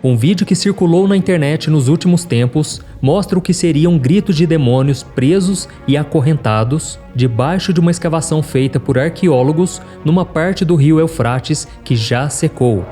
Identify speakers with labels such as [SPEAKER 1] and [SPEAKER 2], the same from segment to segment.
[SPEAKER 1] Um vídeo que circulou na internet nos últimos tempos mostra o que seriam gritos de demônios presos e acorrentados debaixo de uma escavação feita por arqueólogos numa parte do rio Eufrates que já secou.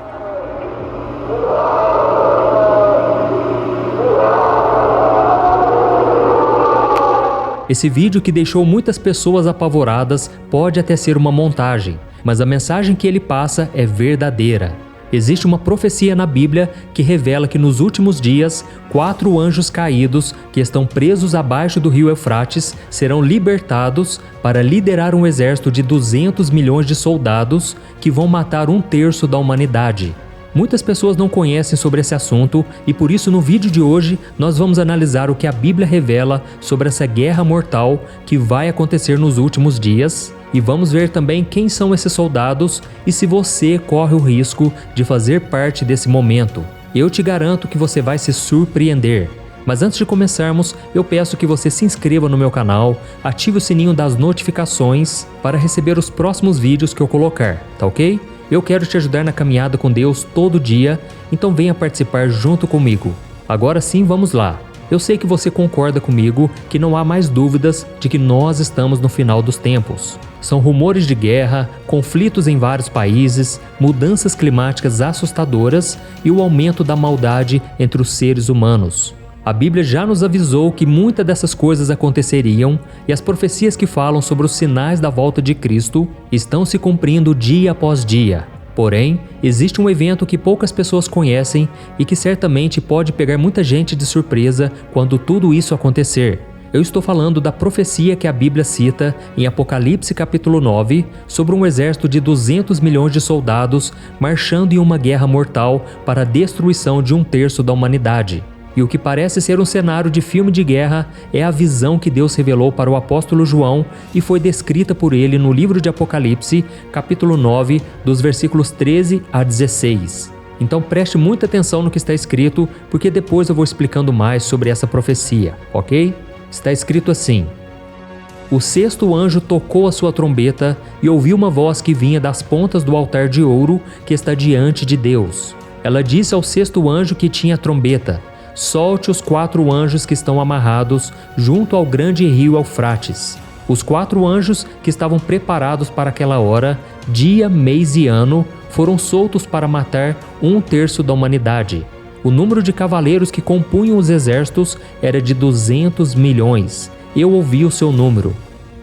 [SPEAKER 1] Esse vídeo, que deixou muitas pessoas apavoradas, pode até ser uma montagem, mas a mensagem que ele passa é verdadeira. Existe uma profecia na Bíblia que revela que nos últimos dias, 4 anjos caídos que estão presos abaixo do rio Eufrates serão libertados para liderar um exército de 200 milhões de soldados que vão matar 1/3 da humanidade. Muitas pessoas não conhecem sobre esse assunto e por isso no vídeo de hoje nós vamos analisar o que a Bíblia revela sobre essa guerra mortal que vai acontecer nos últimos dias. E vamos ver também quem são esses soldados e se você corre o risco de fazer parte desse momento. Eu te garanto que você vai se surpreender. Mas antes de começarmos, eu peço que você se inscreva no meu canal, ative o sininho das notificações para receber os próximos vídeos que eu colocar, tá ok? Eu quero te ajudar na caminhada com Deus todo dia, então venha participar junto comigo. Agora sim, vamos lá. Eu sei que você concorda comigo que não há mais dúvidas de que nós estamos no final dos tempos. São rumores de guerra, conflitos em vários países, mudanças climáticas assustadoras e o aumento da maldade entre os seres humanos. A Bíblia já nos avisou que muitas dessas coisas aconteceriam e as profecias que falam sobre os sinais da volta de Cristo estão se cumprindo dia após dia. Porém, existe um evento que poucas pessoas conhecem e que certamente pode pegar muita gente de surpresa quando tudo isso acontecer. Eu estou falando da profecia que a Bíblia cita em Apocalipse capítulo 9 sobre um exército de 200 milhões de soldados marchando em uma guerra mortal para a destruição de 1/3 da humanidade. E o que parece ser um cenário de filme de guerra é a visão que Deus revelou para o apóstolo João e foi descrita por ele no livro de Apocalipse, capítulo 9, dos versículos 13 a 16. Então preste muita atenção no que está escrito, porque depois eu vou explicando mais sobre essa profecia, ok? Está escrito assim: O 6º anjo tocou a sua trombeta e ouviu uma voz que vinha das pontas do altar de ouro que está diante de Deus. Ela disse ao 6º anjo que tinha a trombeta: Solte os 4 anjos que estão amarrados junto ao grande rio Eufrates. Os 4 anjos que estavam preparados para aquela hora, dia, mês e ano, foram soltos para matar 1/3 da humanidade. O número de cavaleiros que compunham os exércitos era de 200 milhões. Eu ouvi o seu número.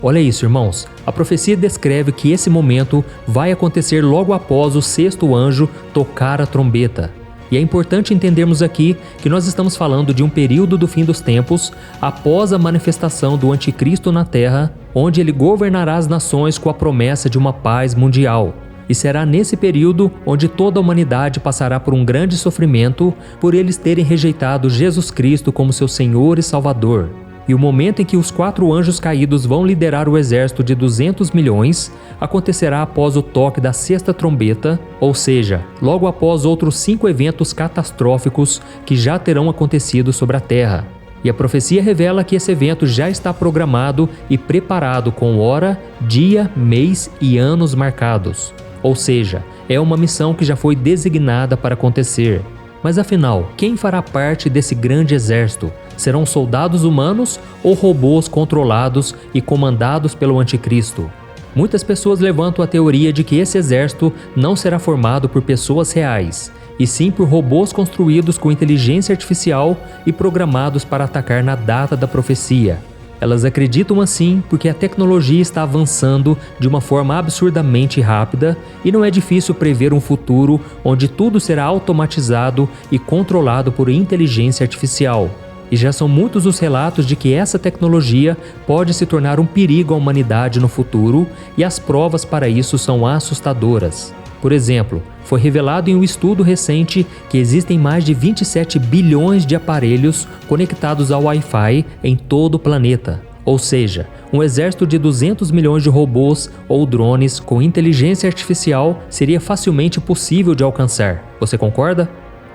[SPEAKER 1] Olha isso, irmãos. A profecia descreve que esse momento vai acontecer logo após o 6º anjo tocar a trombeta. E é importante entendermos aqui que nós estamos falando de um período do fim dos tempos, após a manifestação do anticristo na Terra, onde ele governará as nações com a promessa de uma paz mundial. E será nesse período onde toda a humanidade passará por um grande sofrimento por eles terem rejeitado Jesus Cristo como seu Senhor e Salvador. E o momento em que os 4 anjos caídos vão liderar o exército de 200 milhões acontecerá após o toque da 6ª trombeta, ou seja, logo após outros 5 eventos catastróficos que já terão acontecido sobre a Terra. E a profecia revela que esse evento já está programado e preparado com hora, dia, mês e anos marcados. Ou seja, é uma missão que já foi designada para acontecer. Mas afinal, quem fará parte desse grande exército? Serão soldados humanos ou robôs controlados e comandados pelo anticristo? Muitas pessoas levantam a teoria de que esse exército não será formado por pessoas reais, e sim por robôs construídos com inteligência artificial e programados para atacar na data da profecia. Elas acreditam assim porque a tecnologia está avançando de uma forma absurdamente rápida e não é difícil prever um futuro onde tudo será automatizado e controlado por inteligência artificial. E já são muitos os relatos de que essa tecnologia pode se tornar um perigo à humanidade no futuro, e as provas para isso são assustadoras. Por exemplo, foi revelado em um estudo recente que existem mais de 27 bilhões de aparelhos conectados ao Wi-Fi em todo o planeta. Ou seja, um exército de 200 milhões de robôs ou drones com inteligência artificial seria facilmente possível de alcançar. Você concorda?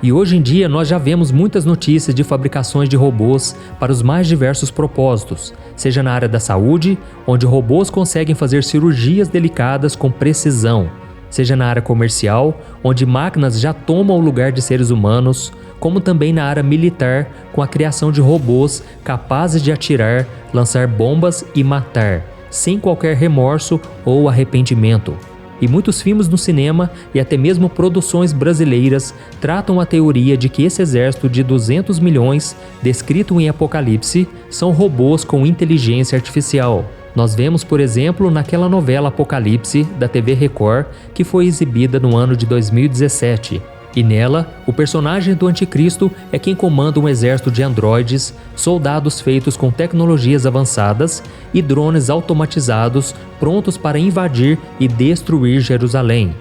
[SPEAKER 1] E hoje em dia nós já vemos muitas notícias de fabricações de robôs para os mais diversos propósitos, seja na área da saúde, onde robôs conseguem fazer cirurgias delicadas com precisão, seja na área comercial, onde máquinas já tomam o lugar de seres humanos, como também na área militar, com a criação de robôs capazes de atirar, lançar bombas e matar, sem qualquer remorso ou arrependimento. E muitos filmes no cinema e até mesmo produções brasileiras tratam a teoria de que esse exército de 200 milhões, descrito em Apocalipse, são robôs com inteligência artificial. Nós vemos, por exemplo, naquela novela Apocalipse, da TV Record, que foi exibida no ano de 2017. E nela, o personagem do Anticristo é quem comanda um exército de androides, soldados feitos com tecnologias avançadas e drones automatizados prontos para invadir e destruir Jerusalém.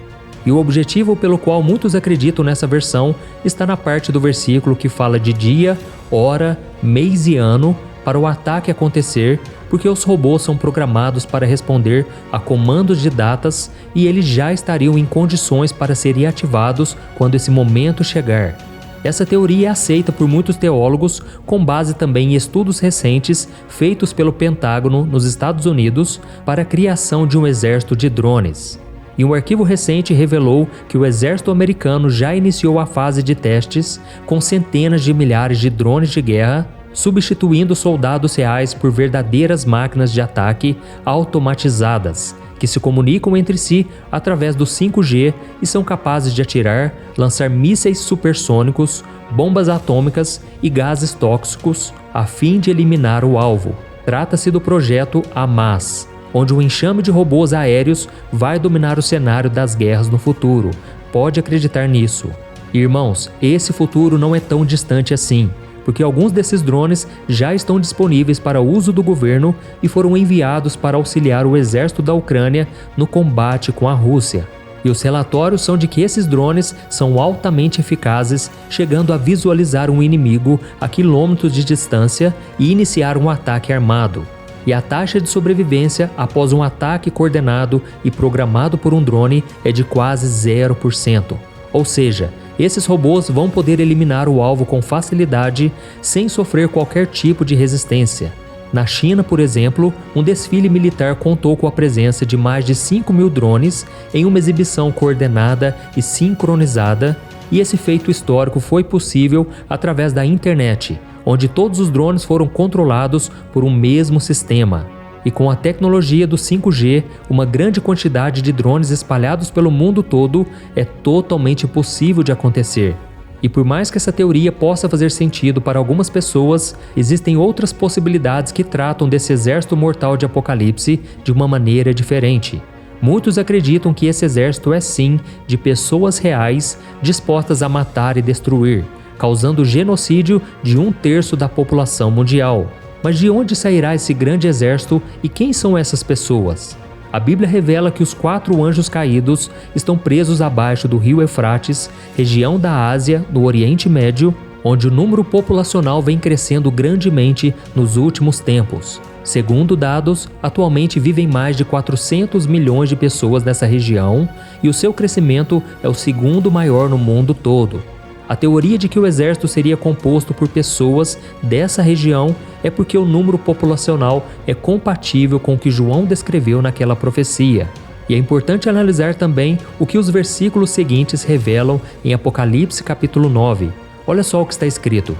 [SPEAKER 1] E o objetivo pelo qual muitos acreditam nessa versão está na parte do versículo que fala de dia, hora, mês e ano para o ataque acontecer, porque os robôs são programados para responder a comandos de datas e eles já estariam em condições para serem ativados quando esse momento chegar. Essa teoria é aceita por muitos teólogos, com base também em estudos recentes feitos pelo Pentágono nos Estados Unidos para a criação de um exército de drones. E um arquivo recente revelou que o exército americano já iniciou a fase de testes com centenas de milhares de drones de guerra, substituindo soldados reais por verdadeiras máquinas de ataque automatizadas, que se comunicam entre si através do 5G e são capazes de atirar, lançar mísseis supersônicos, bombas atômicas e gases tóxicos a fim de eliminar o alvo. Trata-se do projeto HAMAS, onde um enxame de robôs aéreos vai dominar o cenário das guerras no futuro. Pode acreditar nisso. Irmãos, esse futuro não é tão distante assim, porque alguns desses drones já estão disponíveis para uso do governo e foram enviados para auxiliar o exército da Ucrânia no combate com a Rússia. E os relatórios são de que esses drones são altamente eficazes, chegando a visualizar um inimigo a quilômetros de distância e iniciar um ataque armado. E a taxa de sobrevivência após um ataque coordenado e programado por um drone é de quase 0%. Ou seja, esses robôs vão poder eliminar o alvo com facilidade, sem sofrer qualquer tipo de resistência. Na China, por exemplo, um desfile militar contou com a presença de mais de 5.000 drones em uma exibição coordenada e sincronizada, e esse feito histórico foi possível através da internet, onde todos os drones foram controlados por um mesmo sistema. E com a tecnologia do 5G, uma grande quantidade de drones espalhados pelo mundo todo é totalmente possível de acontecer. E por mais que essa teoria possa fazer sentido para algumas pessoas, existem outras possibilidades que tratam desse exército mortal de Apocalipse de uma maneira diferente. Muitos acreditam que esse exército é sim de pessoas reais dispostas a matar e destruir, causando genocídio de 1/3 da população mundial. Mas de onde sairá esse grande exército e quem são essas pessoas? A Bíblia revela que os 4 anjos caídos estão presos abaixo do rio Eufrates, região da Ásia, no Oriente Médio, onde o número populacional vem crescendo grandemente nos últimos tempos. Segundo dados, atualmente vivem mais de 400 milhões de pessoas nessa região e o seu crescimento é o segundo maior no mundo todo. A teoria de que o exército seria composto por pessoas dessa região é porque o número populacional é compatível com o que João descreveu naquela profecia. E é importante analisar também o que os versículos seguintes revelam em Apocalipse capítulo 9. Olha só o que está escrito.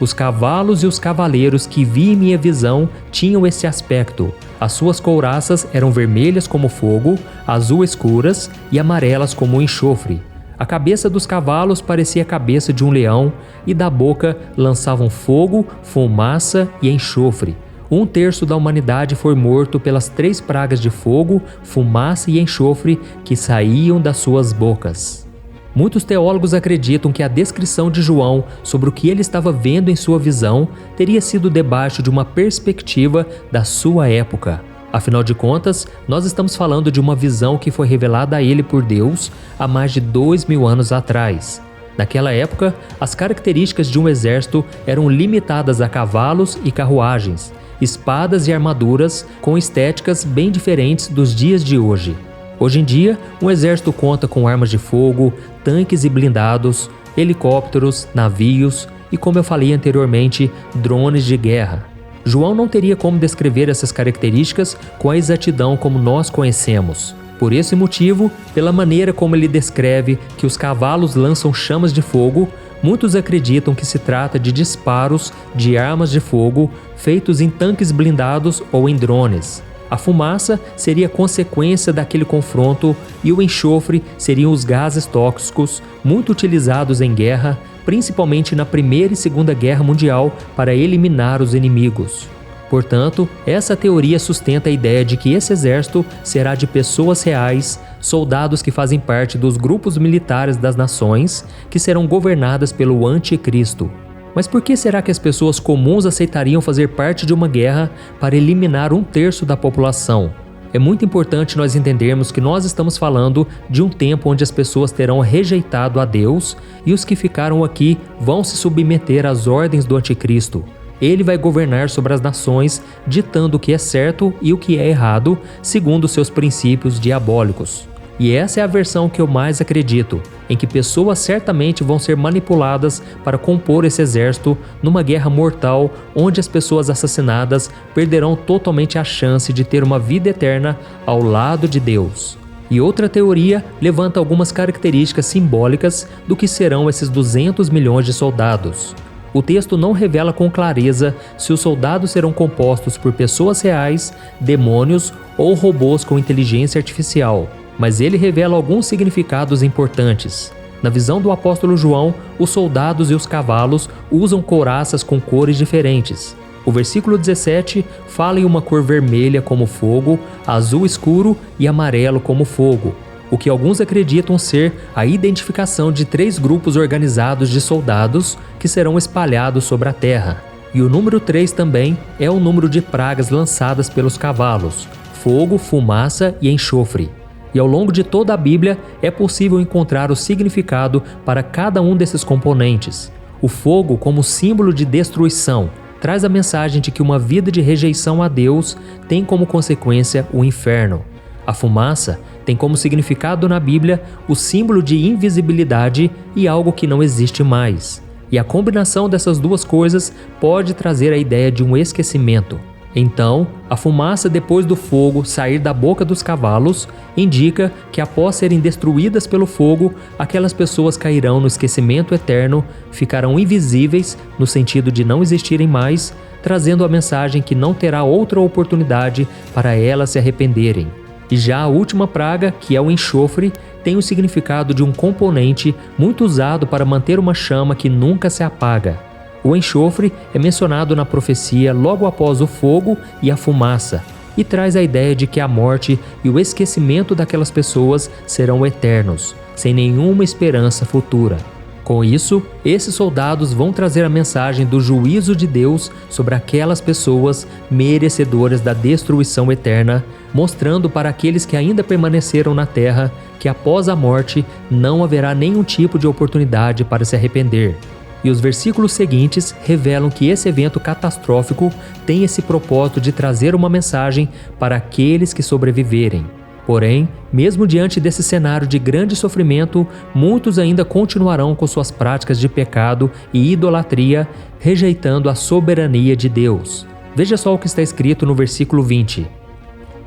[SPEAKER 1] Os cavalos e os cavaleiros que vi em minha visão tinham esse aspecto. As suas couraças eram vermelhas como fogo, azul escuras e amarelas como enxofre. A cabeça dos cavalos parecia a cabeça de um leão, e da boca lançavam fogo, fumaça e enxofre. 1/3 da humanidade foi morto pelas 3 pragas de fogo, fumaça e enxofre que saíam das suas bocas. Muitos teólogos acreditam que a descrição de João sobre o que ele estava vendo em sua visão teria sido debaixo de uma perspectiva da sua época. Afinal de contas, nós estamos falando de uma visão que foi revelada a ele por Deus há mais de 2.000 anos atrás. Naquela época, as características de um exército eram limitadas a cavalos e carruagens, espadas e armaduras com estéticas bem diferentes dos dias de hoje. Hoje em dia, um exército conta com armas de fogo, tanques e blindados, helicópteros, navios e, como eu falei anteriormente, drones de guerra. João não teria como descrever essas características com a exatidão como nós conhecemos. Por esse motivo, pela maneira como ele descreve que os cavalos lançam chamas de fogo, muitos acreditam que se trata de disparos de armas de fogo feitos em tanques blindados ou em drones. A fumaça seria consequência daquele confronto e o enxofre seriam os gases tóxicos muito utilizados em guerra, principalmente na Primeira e Segunda Guerra Mundial, para eliminar os inimigos. Portanto, essa teoria sustenta a ideia de que esse exército será de pessoas reais, soldados que fazem parte dos grupos militares das nações, que serão governadas pelo Anticristo. Mas por que será que as pessoas comuns aceitariam fazer parte de uma guerra para eliminar 1/3 da população? É muito importante nós entendermos que nós estamos falando de um tempo onde as pessoas terão rejeitado a Deus e os que ficaram aqui vão se submeter às ordens do Anticristo. Ele vai governar sobre as nações, ditando o que é certo e o que é errado, segundo seus princípios diabólicos. E essa é a versão que eu mais acredito, em que pessoas certamente vão ser manipuladas para compor esse exército numa guerra mortal, onde as pessoas assassinadas perderão totalmente a chance de ter uma vida eterna ao lado de Deus. E outra teoria levanta algumas características simbólicas do que serão esses 200 milhões de soldados. O texto não revela com clareza se os soldados serão compostos por pessoas reais, demônios ou robôs com inteligência artificial, mas ele revela alguns significados importantes. Na visão do apóstolo João, os soldados e os cavalos usam couraças com cores diferentes. O versículo 17 fala em uma cor vermelha como fogo, azul escuro e amarelo como fogo, o que alguns acreditam ser a identificação de 3 grupos organizados de soldados que serão espalhados sobre a terra. E o número 3 também é o número de pragas lançadas pelos cavalos: fogo, fumaça e enxofre. E ao longo de toda a Bíblia é possível encontrar o significado para cada um desses componentes. O fogo, como símbolo de destruição, traz a mensagem de que uma vida de rejeição a Deus tem como consequência o inferno. A fumaça tem como significado na Bíblia o símbolo de invisibilidade e algo que não existe mais. E a combinação dessas duas coisas pode trazer a ideia de um esquecimento. Então, a fumaça depois do fogo sair da boca dos cavalos indica que após serem destruídas pelo fogo, aquelas pessoas cairão no esquecimento eterno, ficarão invisíveis no sentido de não existirem mais, trazendo a mensagem que não terá outra oportunidade para elas se arrependerem. E já a última praga, que é o enxofre, tem o significado de um componente muito usado para manter uma chama que nunca se apaga. O enxofre é mencionado na profecia logo após o fogo e a fumaça, e traz a ideia de que a morte e o esquecimento daquelas pessoas serão eternos, sem nenhuma esperança futura. Com isso, esses soldados vão trazer a mensagem do juízo de Deus sobre aquelas pessoas merecedoras da destruição eterna, mostrando para aqueles que ainda permaneceram na terra que após a morte não haverá nenhum tipo de oportunidade para se arrepender. E os versículos seguintes revelam que esse evento catastrófico tem esse propósito de trazer uma mensagem para aqueles que sobreviverem. Porém, mesmo diante desse cenário de grande sofrimento, muitos ainda continuarão com suas práticas de pecado e idolatria, rejeitando a soberania de Deus. Veja só o que está escrito no versículo 20.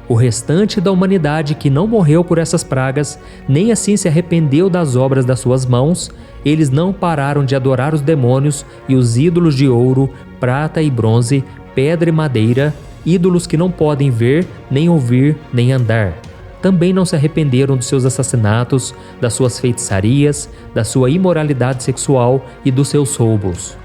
[SPEAKER 1] O restante da humanidade que não morreu por essas pragas, nem assim se arrependeu das obras das suas mãos, eles não pararam de adorar os demônios e os ídolos de ouro, prata e bronze, pedra e madeira, ídolos que não podem ver, nem ouvir, nem andar. Também não se arrependeram dos seus assassinatos, das suas feitiçarias, da sua imoralidade sexual e dos seus roubos.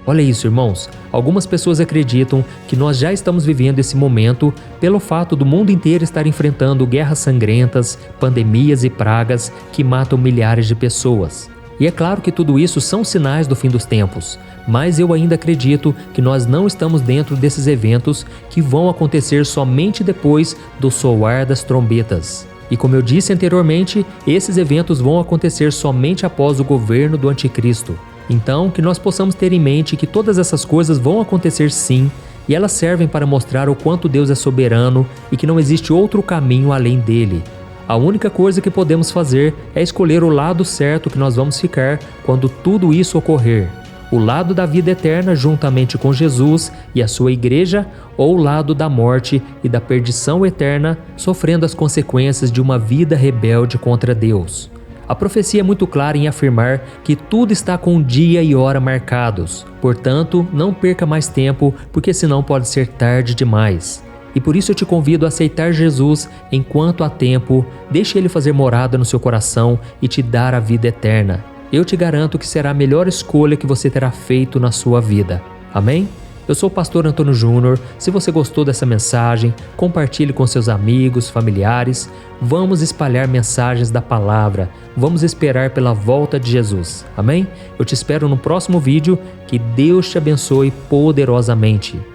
[SPEAKER 1] Olha isso, irmãos. Algumas pessoas acreditam que nós já estamos vivendo esse momento pelo fato do mundo inteiro estar enfrentando guerras sangrentas, pandemias e pragas que matam milhares de pessoas. E é claro que tudo isso são sinais do fim dos tempos, mas eu ainda acredito que nós não estamos dentro desses eventos que vão acontecer somente depois do soar das trombetas. E como eu disse anteriormente, esses eventos vão acontecer somente após o governo do Anticristo. Então, que nós possamos ter em mente que todas essas coisas vão acontecer sim, e elas servem para mostrar o quanto Deus é soberano e que não existe outro caminho além dele. A única coisa que podemos fazer é escolher o lado certo que nós vamos ficar quando tudo isso ocorrer. o lado da vida eterna juntamente com Jesus e a sua igreja, ou o lado da morte e da perdição eterna, sofrendo as consequências de uma vida rebelde contra Deus. A profecia é muito clara em afirmar que tudo está com dia e hora marcados. Portanto, não perca mais tempo, porque senão pode ser tarde demais. E por isso eu te convido a aceitar Jesus enquanto há tempo, deixe Ele fazer morada no seu coração e te dar a vida eterna. Eu te garanto que será a melhor escolha que você terá feito na sua vida. Amém? Eu sou o pastor Antônio Júnior. Se você gostou dessa mensagem, compartilhe com seus amigos, familiares. Vamos espalhar mensagens da palavra. Vamos esperar pela volta de Jesus. Amém? Eu te espero no próximo vídeo. Que Deus te abençoe poderosamente.